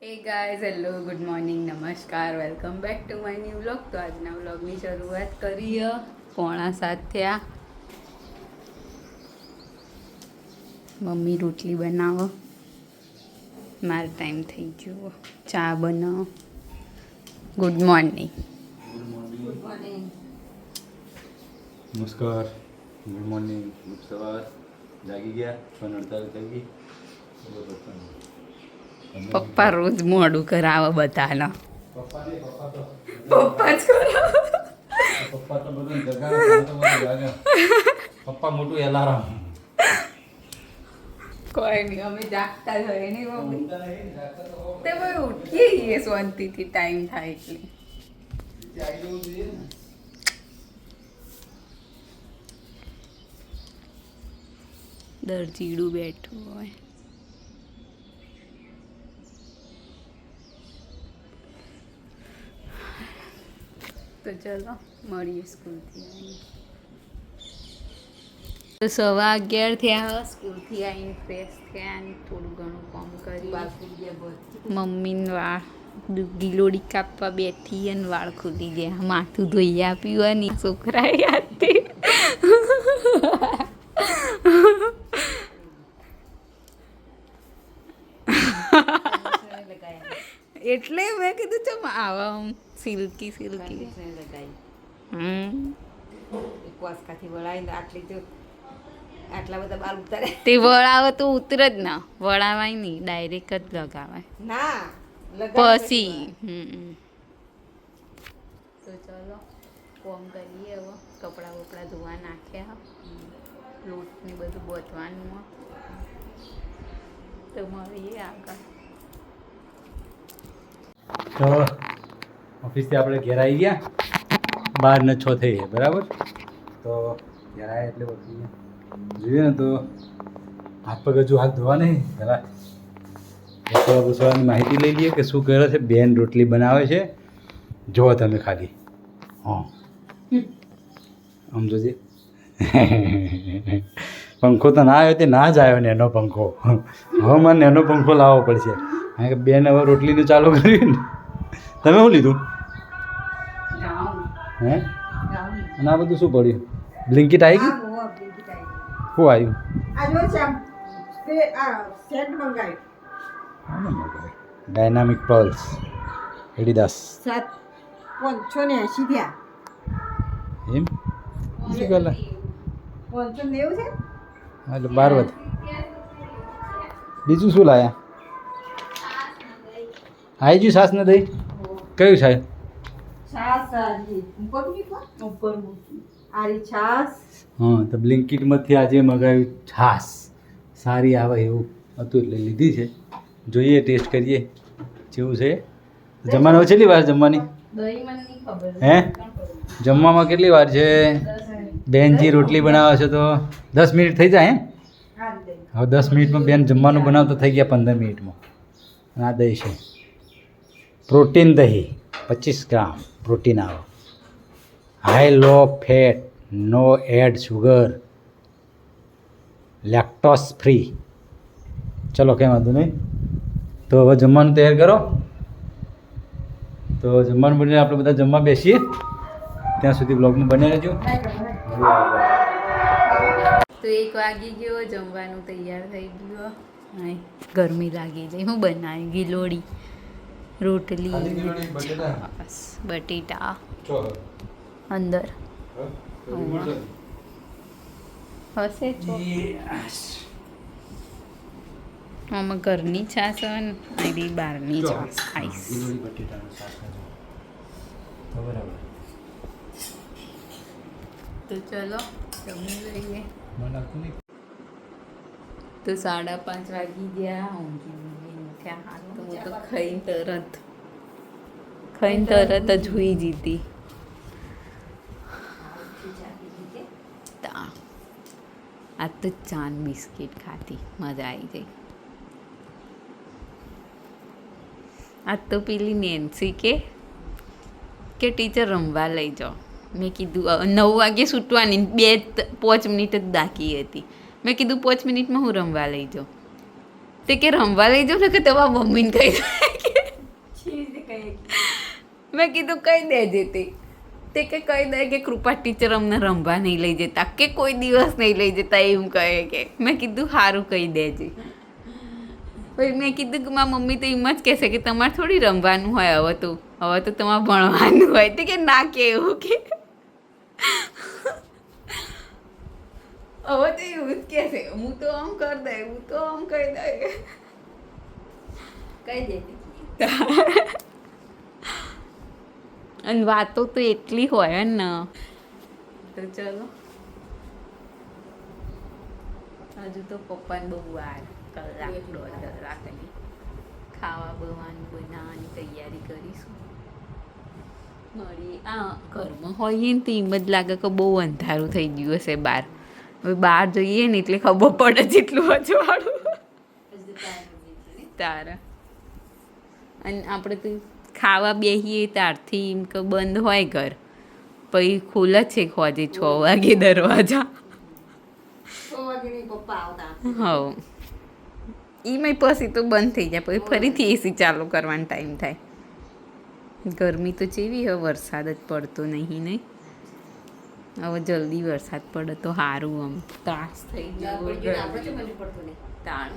હે guys, hello, good morning, નમસ્કાર, welcome back to my new vlog. તો આજના વ્લોગની શરૂઆત કરીએ. 6:45 થયા. મમ્મી રોટલી બનાવો, મારો ટાઈમ થઈ ગયો ચા બનાવો. Good morning. નમસ્કાર, ગુડ મોર્નિંગ, ગુડ સવાર. જાગી ગયા 6:48 થઈ ગઈ. પપ્પા રોજ મોડું કરાવે બધાને. પપ્પા તો પપ્પા જ કરાવે. પપ્પા તો બધું જગાડે. પપ્પા મોટું એલાર્મ. કોઈ નહીં, અમે જાગતા જ હોય નહીં મમ્મી. તે ભાઈ ઉઠીએ છીએ શાંતિથી, ટાઈમ થાય એટલે. દરજીડું બેઠું હોય. તો ચલો મળીએ સ્કૂલથી આવીને. તો 11:15 થયા. સ્કૂલથી આવીને ફ્રેશ થયા અને થોડું ઘણું કામ કરી. મમ્મીને વાળ ગીલોડી કાપવા બેઠી અને વાળ ખુલી ગયા. માથું ધોઈ આપ્યું અને છોકરાએ યાદથી એટલે મેં કીધું ચમ આવા સિલ્કી સિલ્કી. આટલા બધા બાલ ઉતારે તે વળાવે તો ઉતરે જ ના, વળાવાય નહીં, ડાયરેક્ટ જ લગાવાય ના પછી. તો ચલો કોમ કરીએ હવે. કપડાં બપડા ધોવા નાખ્યા, લોટ ને બધું બોતવાનું. તો મળીએ આગળ. તો ઓફિસથી આપણે ઘેર આવી ગયા. 12:06 થઈ ગયા, બરાબર. તો ઘેર આવ્યા એટલે બધું જોઈએ ને તો હાથ પગ હજુ હાથ ધોવા નહીં. પહેલાં રસોડા બસોડાની માહિતી લઈ લઈએ કે શું કરે છે. બેન રોટલી બનાવે છે, જુઓ તમે ખાલી. હા, આમ જોજે. પંખો તો ના આવ્યો તે ના જ આવ્યો ને એનો પંખો. હવે મને એનો પંખો લાવવો પડશે. કારણ કે બેન હવે રોટલીનું ચાલુ કર્યું ને. તમે શું લીધું હે? અને આ બધું શું પડ્યું? બ્લિંકિટ આવી ગયું? શું આવ્યું? Dynamic pulse Adidas. 580 થયા. એમ શું કહેલા? 590 છે. હા, એટલે 12 વધ. બીજું શું લાયા? આવી ગયું છાસ ને દહીં? કયું છે? છાસ આરી ઉપર મૂકી. આરી છાસ. હા, તો બ્લિંકિટમાંથી આજે મગાવ્યું છાસ. સારી આવે એવું હતું એટલે લીધી છે. જોઈએ, ટેસ્ટ કરીએ કેવું છે. જમવાનું કેટલી વાર જમવાની? દહીં મને નહીં ખબર. હે, જમવામાં કેટલી વાર છે? બેનજી રોટલી બનાવે છે તો 10 મિનિટ થઈ જાય. હે, હવે 10 મિનિટમાં બેન જમવાનું બનાવતો થઈ ગયા 15 મિનિટમાં. અને આ દહીં છે, પ્રોટીન દહીં 25 ગ્રામ પ્રોટીન આવે. હાઈ લો ફેટ, નો એડ શુગર, લેક્ટોસ ફ્રી. ચલો, કંઈ વાંધો નહીં. તો હવે જમવાનું તૈયાર કરો. તો જમવાનું બનીને આપણે બધા જમવા બેસીએ. ત્યાં સુધી બ્લોગમાં બન્યા રહેજો. તો 1 વાગી ગયો, જમવાનું તૈયાર થઈ ગયું. હા, ગરમી લાગી જાય. હું બનાવી ગીલોડી, રોટલી, છાસ, બટેટા અંદર હશે. આમાં ઘરની છાસ હોય ને, આવી બહારની છાસ ખાઈશ. તો ચલો જમી લઈએ. તો 5:30 વાગી ગયા. હાલ તો હું તો ખાઈને તરત જ હુઈ જીતી. આજ તો ચાન બિસ્કિટ ખાતી, મજા આવી ગઈ. આજ તો પેલી નેન્સી કે ટીચર રમવા લઈ જાઓ. મેં કીધું 9 વાગે છૂટવાની, 5 મિનિટ જ બાકી હતી. મેં કીધું 5 મિનિટમાં હું રમવા લઈ જાઉં. તે કે રમવા લઈ જાઉં ને કે તમારા મમ્મીને કહી દે કે મેં કીધું કહી દેજે તે કે કહી દે કે કૃપા ટીચર અમને રમવા નહીં લઈ જતા કે કોઈ દિવસ નહીં લઈ જતા એમ કહે કે મેં કીધું સારું કહી દેજે. પછી મેં કીધું કે મારી મમ્મી તો એમ જ કહેશે કે તમારે થોડી રમવાનું હોય હવે તો તમારે ભણવાનું હોય તે કે ના કે એવું કે હવે તો એવું જ કહેશે હું તો આમ કરી દે હું તો આમ કહી દે કઈ દેતી અને વાતો તો એટલી હોય ને. તો ચલો હજુ તો પપ્પાને બહુ વાર કલાક 1.5 કલાકની ખાવા બનાવવાની તૈયારી કરીશું. મળીએ ઘરમાં હોઈએ ને તો એમ જ લાગે કે બહુ અંધારું થઈ ગયું હશે બહાર. હવે બહાર જઈએ ને એટલે ખબર પડે જેટલું અજવાળું તારા. અને આપણે તો ખાવા બેસીએ ત્યારથી એમ કે બંધ હોય ઘર પછી ખુલ્લા છે ખોજે 6 વાગે દરવાજા. 6 વાગે પપ્પા આવતા. હવ એમાં પછી તો બંધ થઈ જાય પછી ફરીથી એસી ચાલુ કરવાનો ટાઈમ થાય. ગરમી તો જેવી હવે વરસાદ જ પડતો નહીં. હવે જલ્દી વરસાદ પડે તો સારું. આમ ત્રાસ થઈ ગયો તાણ.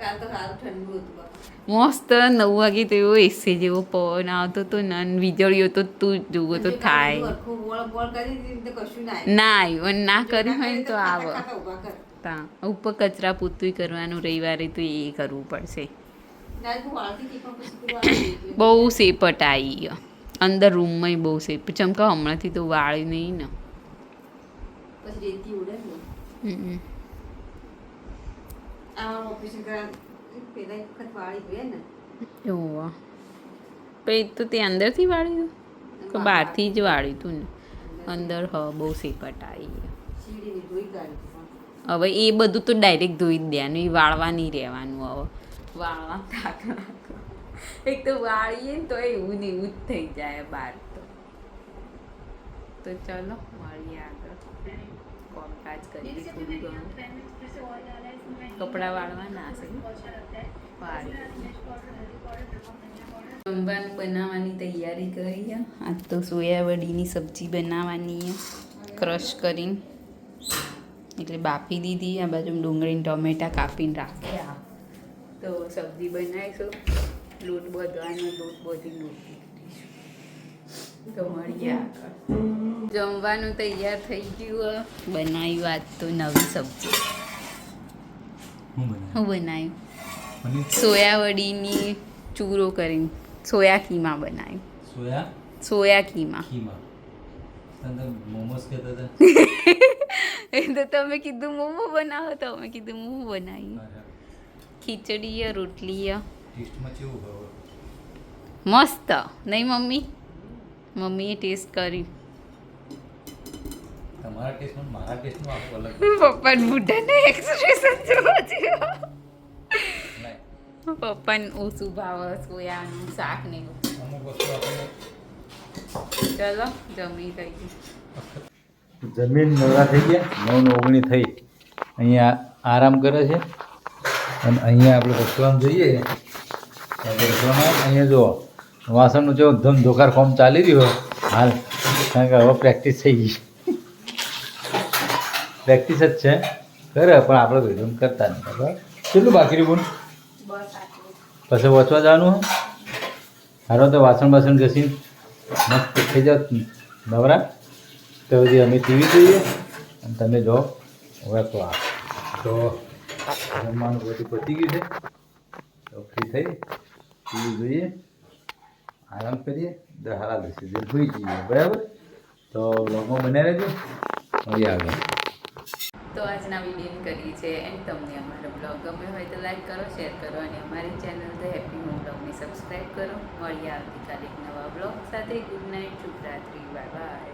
કાલ તો સારું ઠંડુ હતું બાપા. મસ્ત 9 વાગે તો એવો એસી જેવો પવન આવતો હતો ને વીજળીઓ તો તું જુઓ તો થાય ના આવ્યું અને ના કર્યું હોય ને તો આવે. તા ઉપર કચરા પૂતું કરવાનું રવિવારે તો એ કરવું પડશે. બહુ સેપટ આવી અંદર રૂમમાં બહુ સેપ ચમકા હમણાંથી તો વાળી નહીં ને. એવું પછી તો તે અંદરથી વાળી દઉં કે બહારથી જ વાળી તું ને અંદર બહુ સેપટ આવી. હવે એ બધું તો ડાયરેક્ટ ધોઈ જ દેવાનું એ વાળવા નહીં રહેવાનું. હવે વાળવા થાક એક તો વાળીએ ને તો એવું ને એવું જ થઈ જાય બહાર. તો ચલો મળીએ આગળ કામકાજ કરીએ થોડું ઘણું. કપડાં વાળવાના હશે જમવાનું બનાવવાની તૈયારી કરી. આજ તો સોયાવડીની સબ્જી બનાવવાની ક્રશ કરીને એટલે બાફી દીધી. આ બાજુ ડુંગળી ટમેટા કાપીને રાખ્યા. તો સબ્જી બનાવીશું. લોટ બધવાનો લોટ બધી મૂકી દીધીશું. તો મળીએ આગળ. જમવાનું તૈયાર થઈ ગયું. બનાવ્યું આજ તો નવી સબ્જી. હું બનાવ્યું સોયાવડીની ચૂરો કરીને સોયા કીમા બનાવ્યું. સોયા કીમા એ તો તમે કીધું મોમો બનાવો તો અમે કીધું મોમો બનાવ્યું. ખીચડી રોટલી મસ્ત નહીં મમ્મી? મમ્મીએ ટેસ્ટ કરી. પપ્પાને બુઢાને એક્સપ્રેશન જોવા જેવો. પપ્પાને ઓછું ભાવે સોયાનું શાક ને એવું. ચલો જમી થઈ ગયું. જમીન નવરા થઈ ગયા. 9:19 થઈ. અહીંયા આરામ કરે છે અને અહીંયા આપણે રસોડામાં જોઈએ. રસોડામાં અહીંયા જુઓ વાસણનું જો ધમધોકાર કોમ ચાલી રહ્યો હાલ કારણ કે હવે પ્રેક્ટિસ થઈ ગઈ. પ્રેક્ટિસ જ છે કરે પણ આપણે વિડીયો કરતા નહીં. બરાબર કેટલું બાકી રહ્યું બોલ? પછી વાંચવા જવાનું હારો તો વાસણ ઘસીને મસ્ત થઈ જાઓ નવરા. તો બધી અમે ટીવી જોઈએ અને તમે જો હવે તો જમવાનું બધું પતી ગયું છે. તો ફ્રી થઈ ટીવી જોઈએ આરામ કરીએ. હારા બેસી જઈએ ભૂઈ જઈએ. બરાબર તો વ્લોગમાં બનાવી રહેજો. મળીએ આગળ. તો આજના વિડીયો કરીએ છે એન્ડ તમને અમારો બ્લોગ ગમ્યો હોય તો લાઈક કરો, શેર કરો અને અમારી ચેનલ ધ હેપી હોમ બ્લોગને સબસ્ક્રાઈબ કરો. મળીએ આવતીકાલે એક નવા બ્લોગ સાથે. ગુડ નાઇટ, શુભરાત્રી, બાય બાય.